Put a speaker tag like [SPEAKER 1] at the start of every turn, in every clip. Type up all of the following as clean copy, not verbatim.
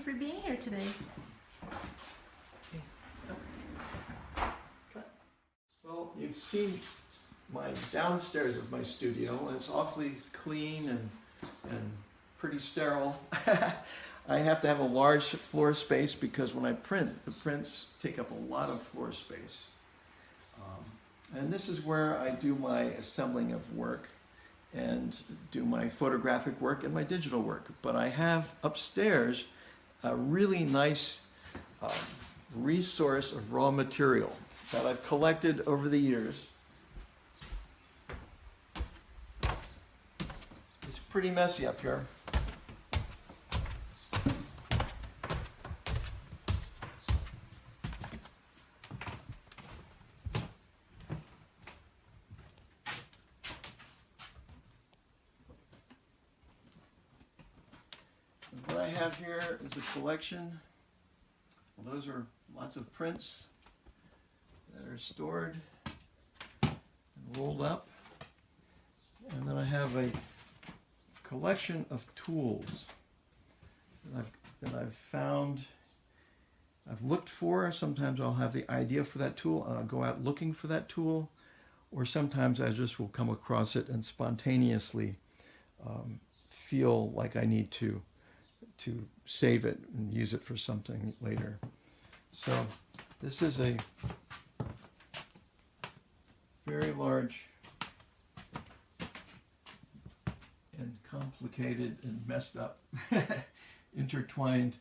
[SPEAKER 1] for being here today.
[SPEAKER 2] Well, you've seen my downstairs of my studio, and it's awfully clean and pretty sterile. I have to have a large floor space because when I print, the prints take up a lot of floor space. And this is where I do my assembling of work and do my photographic work and my digital work. But I have upstairs a really nice resource of raw material that I've collected over the years. It's pretty messy up here. What I have here is a collection. Well, those are lots of prints that are stored and rolled up. And then I have a collection of tools that I've found, I've looked for. Sometimes I'll have the idea for that tool and I'll go out looking for that tool, or sometimes I just will come across it and spontaneously feel like I need to save it and use it for something later. So this is a very large and complicated and messed up intertwined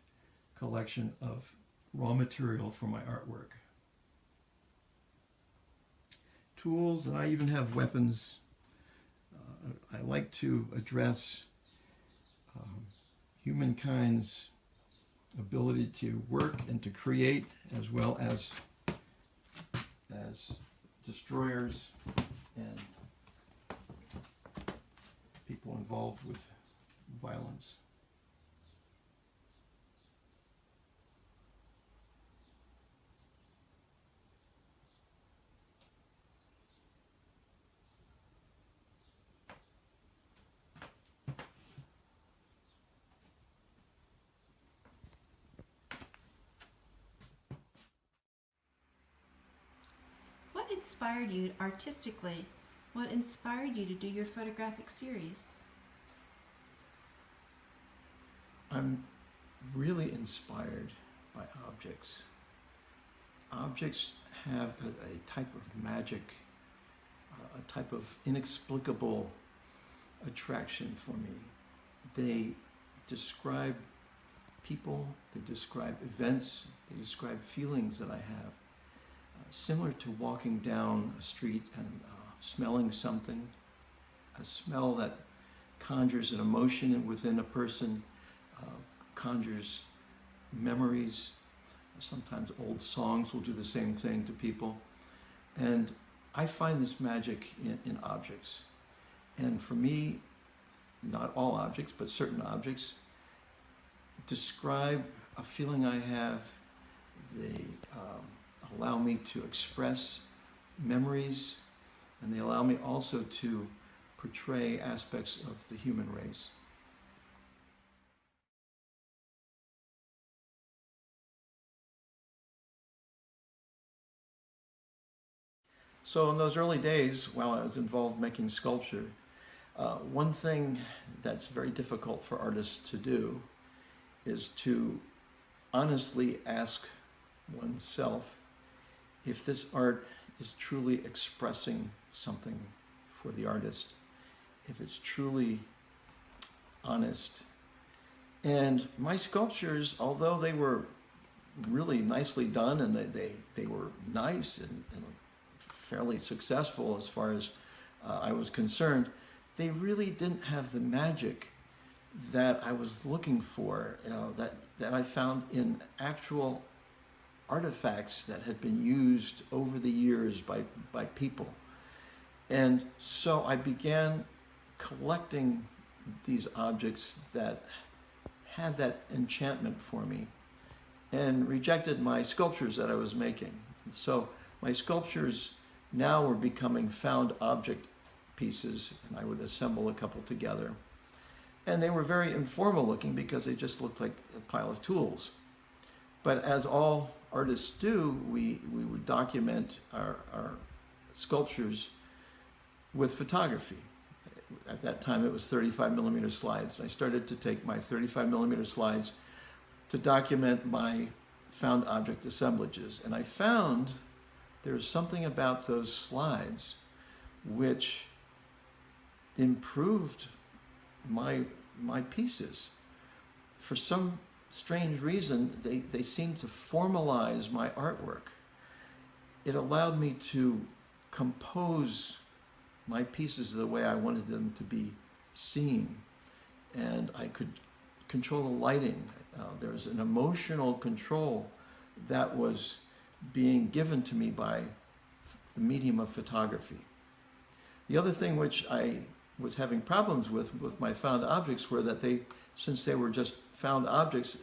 [SPEAKER 2] collection of raw material for my artwork. Tools, and I even have weapons. I like to address humankind's ability to work and to create, as well as destroyers and people involved with violence.
[SPEAKER 1] What inspired you artistically? What inspired you to do your photographic series?
[SPEAKER 2] I'm really inspired by objects. Objects have a type of magic, a type of inexplicable attraction for me. They describe people, they describe events, they describe feelings that I have. Similar to walking down a street and smelling something, a smell that conjures an emotion within a person, conjures memories. Sometimes old songs will do the same thing to people. And I find this magic in objects. And for me, not all objects, but certain objects describe a feeling I have. They allow me to express memories, and they allow me also to portray aspects of the human race. So in those early days, while I was involved making sculpture, one thing that's very difficult for artists to do is to honestly ask oneself if this art is truly expressing something for the artist, if it's truly honest. And my sculptures, although they were really nicely done and they were nice and fairly successful as far as I was concerned, they really didn't have the magic that I was looking for, that I found in actual artifacts that had been used over the years by people. And so I began collecting these objects that had that enchantment for me, and rejected my sculptures that I was making. And so my sculptures now were becoming found object pieces, and I would assemble a couple together. And they were very informal looking because they just looked like a pile of tools. But as all artists do, we would document our sculptures with photography. At that time, it was 35 millimeter slides. And I started to take my 35 millimeter slides to document my found object assemblages. And I found there's something about those slides which improved my pieces. For some strange reason, they seemed to formalize my artwork. It allowed me to compose my pieces the way I wanted them to be seen. And I could control the lighting. There was an emotional control that was being given to me by the medium of photography. The other thing which I was having problems with my found objects were that since they were just found objects,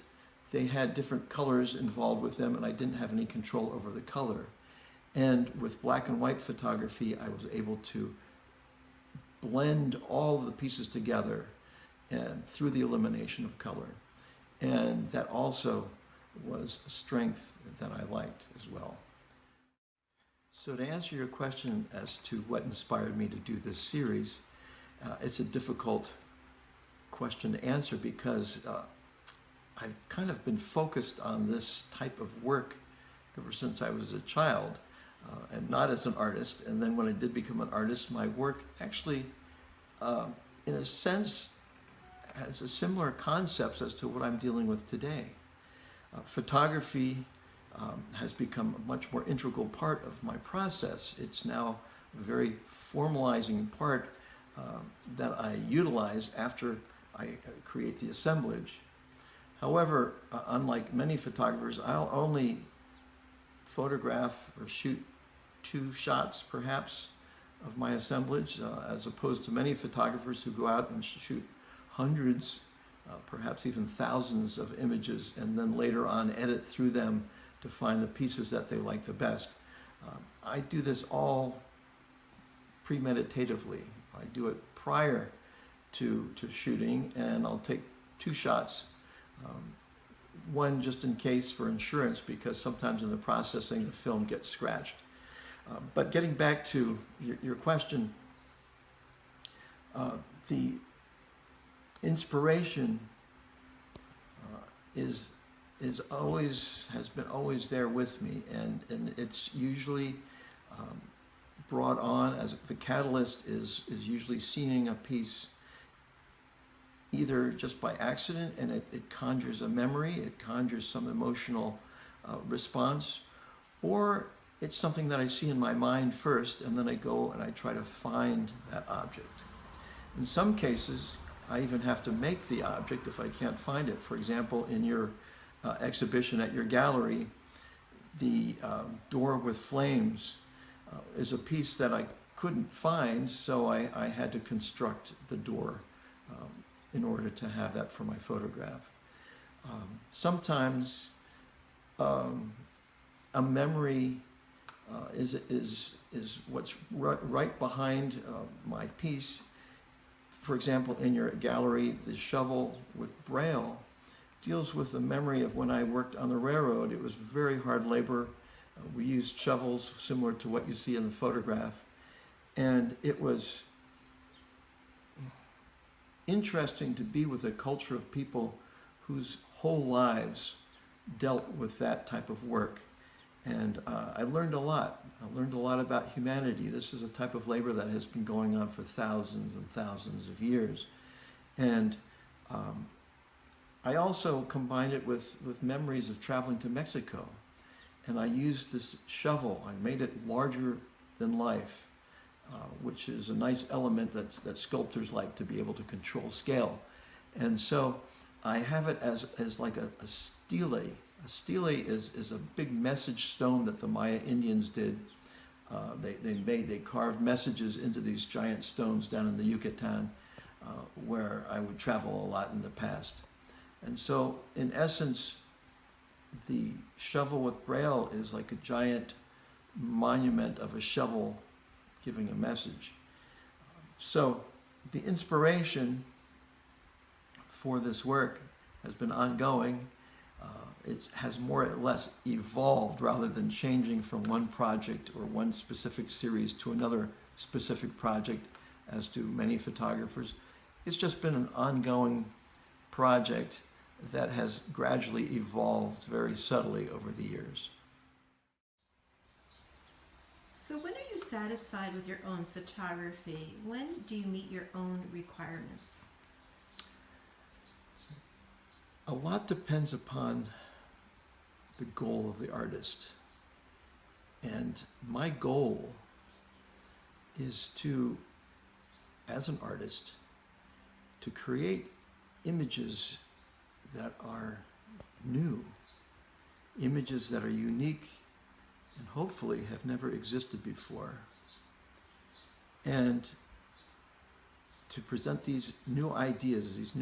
[SPEAKER 2] they had different colors involved with them, and I didn't have any control over the color. And with black and white photography, I was able to blend all the pieces together and through the elimination of color. And that also was a strength that I liked as well. So to answer your question as to what inspired me to do this series, it's a difficult question to answer because I've kind of been focused on this type of work ever since I was a child, and not as an artist. And then when I did become an artist, my work actually, in a sense, has a similar concepts as to what I'm dealing with today. Photography has become a much more integral part of my process. It's now a very formalizing part that I utilize after I create the assemblage. However, unlike many photographers, I'll only photograph or shoot 2 shots perhaps of my assemblage, as opposed to many photographers who go out and shoot hundreds, perhaps even thousands of images, and then later on edit through them to find the pieces that they like the best. I do this all premeditatively. I do it prior to shooting, and I'll take 2 shots. One just in case for insurance, because sometimes in the processing the film gets scratched. But getting back to your question, the inspiration has been always there with me, and it's usually brought on as the catalyst is usually seeing a piece either just by accident, and it conjures a memory, it conjures some emotional response, or it's something that I see in my mind first, and then I go and I try to find that object. In some cases, I even have to make the object if I can't find it. For example, in your exhibition at your gallery, the door with flames is a piece that I couldn't find, so I had to construct the door in order to have that for my photograph. Sometimes a memory is what's right behind my piece. For example, in your gallery, the shovel with braille deals with the memory of when I worked on the railroad. It was very hard labor. We used shovels similar to what you see in the photograph. And it was interesting to be with a culture of people whose whole lives dealt with that type of work. And I learned a lot. I learned a lot about humanity. This is a type of labor that has been going on for thousands and thousands of years. And I also combined it with memories of traveling to Mexico. And I used this shovel. I made it larger than life, which is a nice element that sculptors like to be able to control scale. And so I have it as like a stele. A stele is a big message stone that the Maya Indians did. They carved messages into these giant stones down in the Yucatan, where I would travel a lot in the past. And so, in essence, the shovel with braille is like a giant monument of a shovel giving a message. So, the inspiration for this work has been ongoing. It has more or less evolved rather than changing from one project or one specific series to another specific project, as do many photographers. It's just been an ongoing project that has gradually evolved very subtly over the years.
[SPEAKER 1] So when are you satisfied with your own photography? When do you meet your own requirements?
[SPEAKER 2] A lot depends upon the goal of the artist. And my goal is to, as an artist, to create images that are new, images that are unique and hopefully have never existed before. And to present these new ideas, this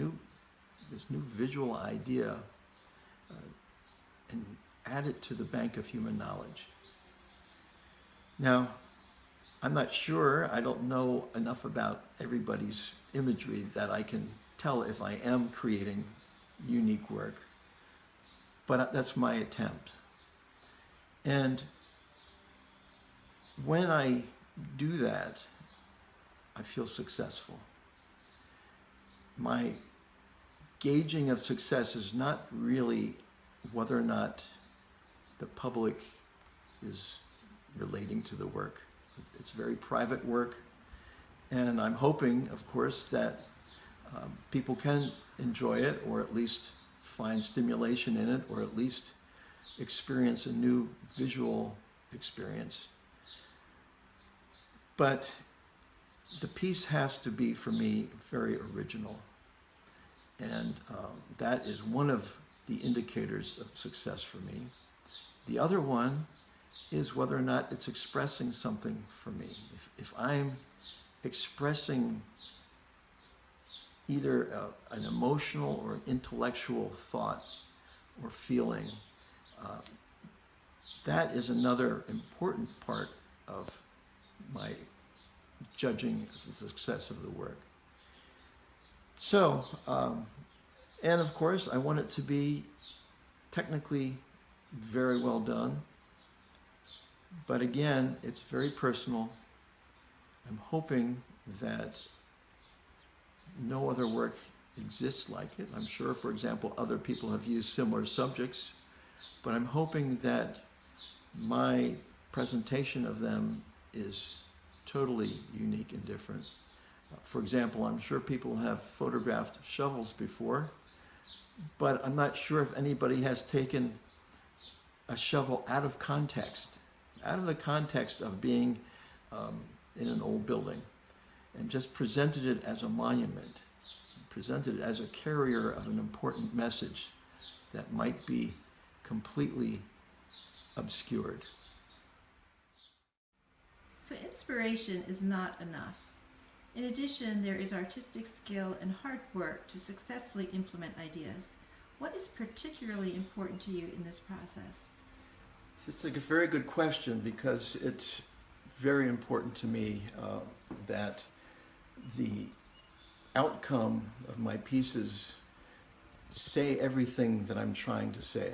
[SPEAKER 2] new visual idea, and add it to the bank of human knowledge. Now, I'm not sure, I don't know enough about everybody's imagery that I can tell if I am creating unique work, but that's my attempt. And when I do that, I feel successful. My gauging of success is not really whether or not the public is relating to the work. It's very private work, and I'm hoping, of course, that people can enjoy it, or at least find stimulation in it, or at least experience a new visual experience. But the piece has to be, for me, very original. And that is one of the indicators of success for me. The other one is whether or not it's expressing something for me. If I'm expressing either an emotional or intellectual thought or feeling, that is another important part of my judging the success of the work. So, and of course, I want it to be technically very well done. But again, it's very personal. I'm hoping that no other work exists like it. I'm sure, for example, other people have used similar subjects, but I'm hoping that my presentation of them is totally unique and different. For example, I'm sure people have photographed shovels before, but I'm not sure if anybody has taken a shovel out of the context of being in an old building, and just presented it as a monument, presented it as a carrier of an important message that might be completely obscured.
[SPEAKER 1] So inspiration is not enough. In addition, there is artistic skill and hard work to successfully implement ideas. What is particularly important to you in this process?
[SPEAKER 2] It's a very good question, because it's very important to me that the outcome of my pieces say everything that I'm trying to say.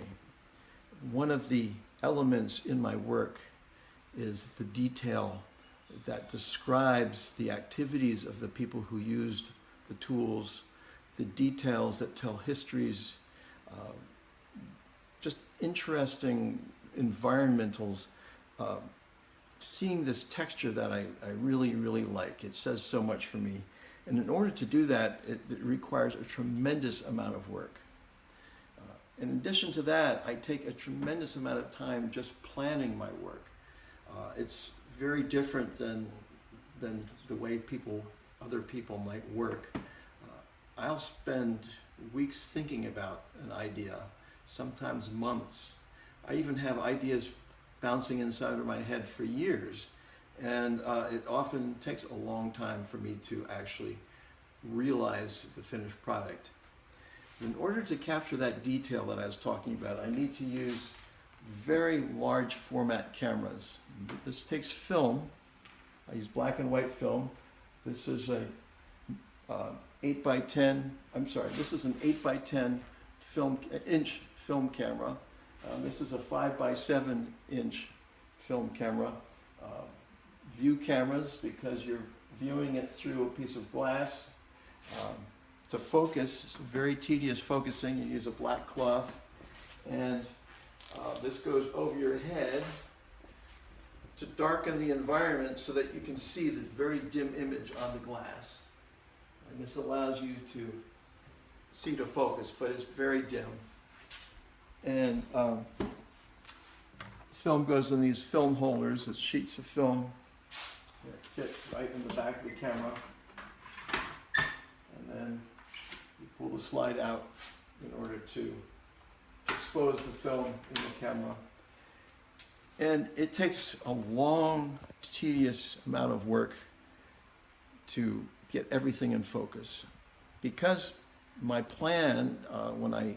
[SPEAKER 2] One of the elements in my work is the detail that describes the activities of the people who used the tools, the details that tell histories, just interesting environmentals, seeing this texture that I really, really like. It says so much for me. And in order to do that, it requires a tremendous amount of work. In addition to that, I take a tremendous amount of time just planning my work. It's very different than the way other people might work. I'll spend weeks thinking about an idea, sometimes months. I even have ideas bouncing inside of my head for years, and it often takes a long time for me to actually realize the finished product. In order to capture that detail that I was talking about, I need to use very large format cameras. This takes film. I use black and white film. This is a 8 by 10. I'm sorry. This is an 8 by 10 inch film camera. This is a 5 by 7 inch film camera. View cameras, because you're viewing it through a piece of glass. To focus, it's very tedious focusing. You use a black cloth, and this goes over your head to darken the environment so that you can see the very dim image on the glass. And this allows you to see to focus, but it's very dim. And film goes in these film holders. It's sheets of film that fit right in the back of the camera. And then you pull the slide out in order to expose the film in the camera. And it takes a long, tedious amount of work to get everything in focus. Because my plan, when I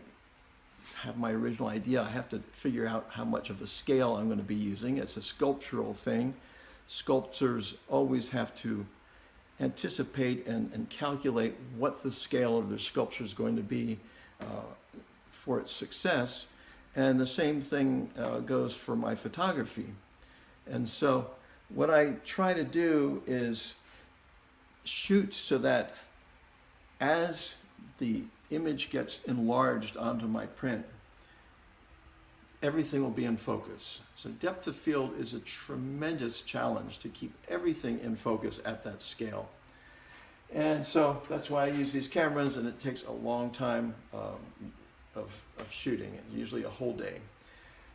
[SPEAKER 2] have my original idea, I have to figure out how much of a scale I'm going to be using. It's a sculptural thing. Sculptors always have to anticipate and calculate what the scale of their sculpture is going to be for its success. And the same thing goes for my photography. And so what I try to do is shoot so that as the image gets enlarged onto my print, everything will be in focus. So depth of field is a tremendous challenge to keep everything in focus at that scale. And so that's why I use these cameras, and it takes a long time of shooting, and usually a whole day.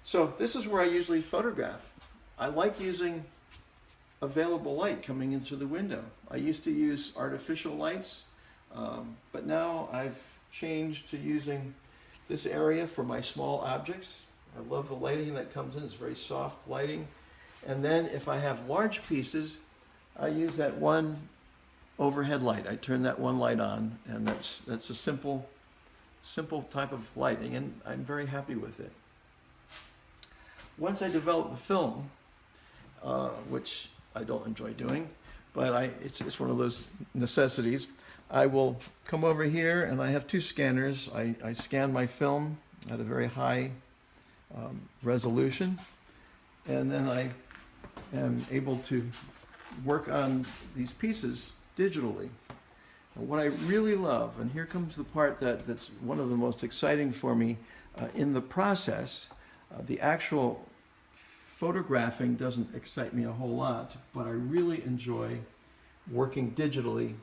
[SPEAKER 2] So this is where I usually photograph. I like using available light coming in through the window. I used to use artificial lights, but now I've changed to using this area for my small objects. I love the lighting that comes in. It's very soft lighting. And then if I have large pieces, I use that one overhead light. I turn that one light on, and that's a simple type of lighting, and I'm very happy with it. Once I develop the film, which I don't enjoy doing, but it's one of those necessities, I will come over here, and I have two scanners. I scan my film at a very high resolution, and then I am able to work on these pieces digitally. And what I really love, and here comes the part that's one of the most exciting for me in the process, the actual photographing doesn't excite me a whole lot, but I really enjoy working digitally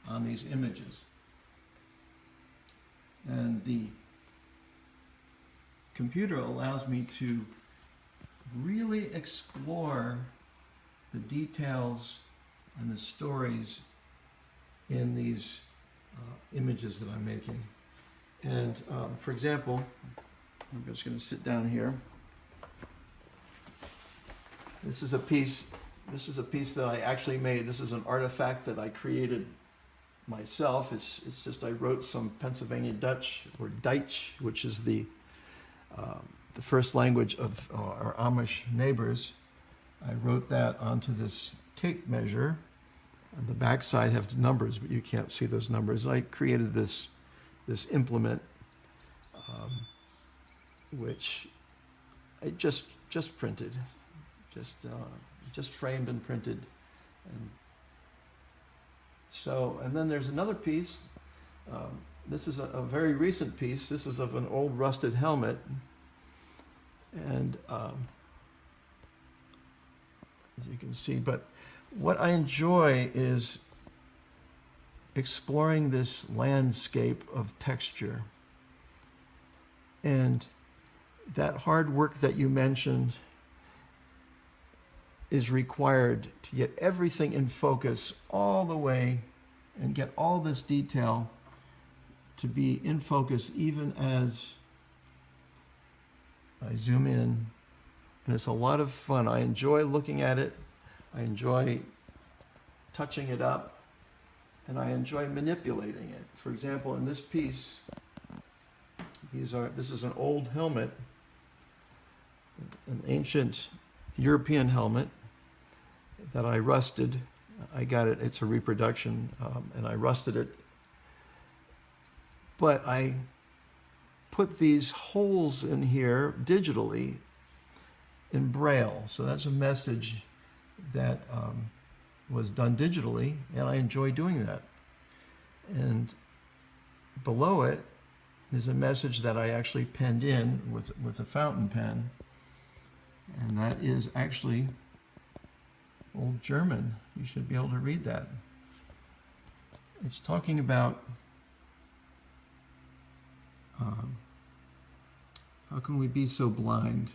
[SPEAKER 2] on these images. And the computer allows me to really explore the details and the stories in these images that I'm making. And for example, I'm just going to sit down here. This is a piece that I actually made. This is an artifact that I created myself. It's just I wrote some Pennsylvania Dutch, or Duits, which is the first language of our Amish neighbors. I wrote that onto this tape measure. And the back side have numbers, but you can't see those numbers. I created this implement, which I just printed, just framed and printed. And so, and then there's another piece. This is a very recent piece. This is of an old rusted helmet, and as you can see, but what I enjoy is exploring this landscape of texture. And that hard work that you mentioned is required to get everything in focus all the way and get all this detail to be in focus even as I zoom in. And it's a lot of fun. I enjoy looking at it. I enjoy touching it up, and I enjoy manipulating it. For example, in this piece, this is an old helmet, an ancient European helmet that I rusted. I got it, it's a reproduction, and I rusted it but I put these holes in here digitally in Braille. So that's a message that was done digitally, and I enjoy doing that. And below it is a message that I actually penned in with a fountain pen, and that is actually Old German. You should be able to read that. It's talking about how can we be so blind?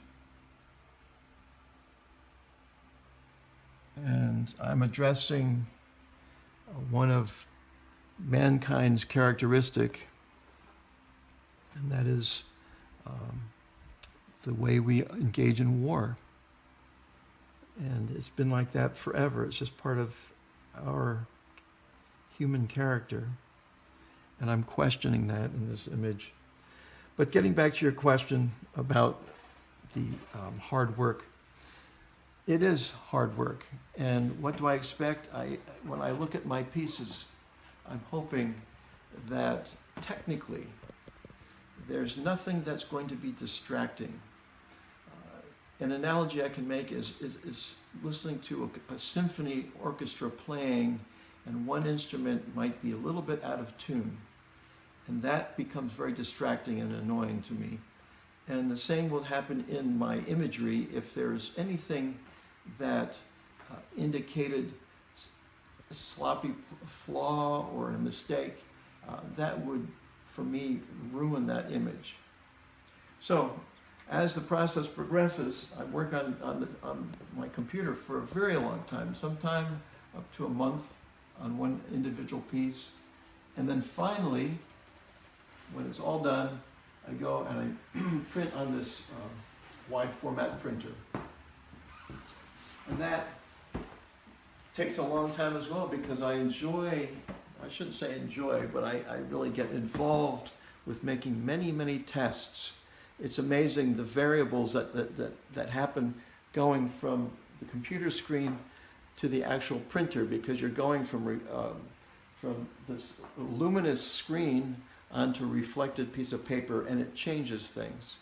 [SPEAKER 2] And I'm addressing one of mankind's characteristic, and that is the way we engage in war. And it's been like that forever. It's just part of our human character. And I'm questioning that in this image. But getting back to your question about the hard work, it is hard work. And what do I expect? When I look at my pieces, I'm hoping that technically there's nothing that's going to be distracting. An analogy I can make is listening to a symphony orchestra playing, and one instrument might be a little bit out of tune. And that becomes very distracting and annoying to me. And the same will happen in my imagery. If there's anything that indicated a sloppy flaw or a mistake, that would, for me, ruin that image. So, as the process progresses, I work on my computer for a very long time, sometime up to a month on one individual piece. And then finally, when it's all done, I go and I print on this wide format printer. And that takes a long time as well, because I shouldn't say enjoy, but I really get involved with making many, many tests. It's amazing the variables that happen going from the computer screen to the actual printer, because you're going from this luminous screen onto a reflected piece of paper, and it changes things.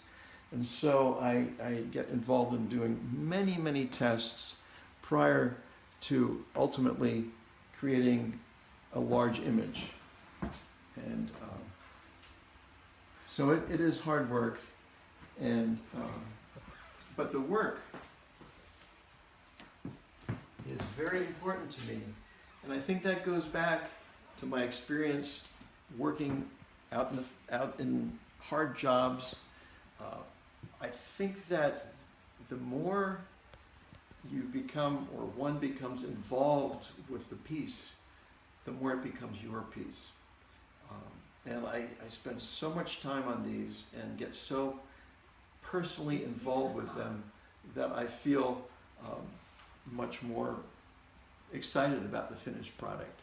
[SPEAKER 2] And so I get involved in doing many, many tests prior to ultimately creating a large image. And so it is hard work, and but the work is very important to me. And I think that goes back to my experience working out in hard jobs. I think that the more you become, or one becomes involved with the piece, the more it becomes your piece. And I spend so much time on these and get so personally involved with them that I feel much more excited about the finished product.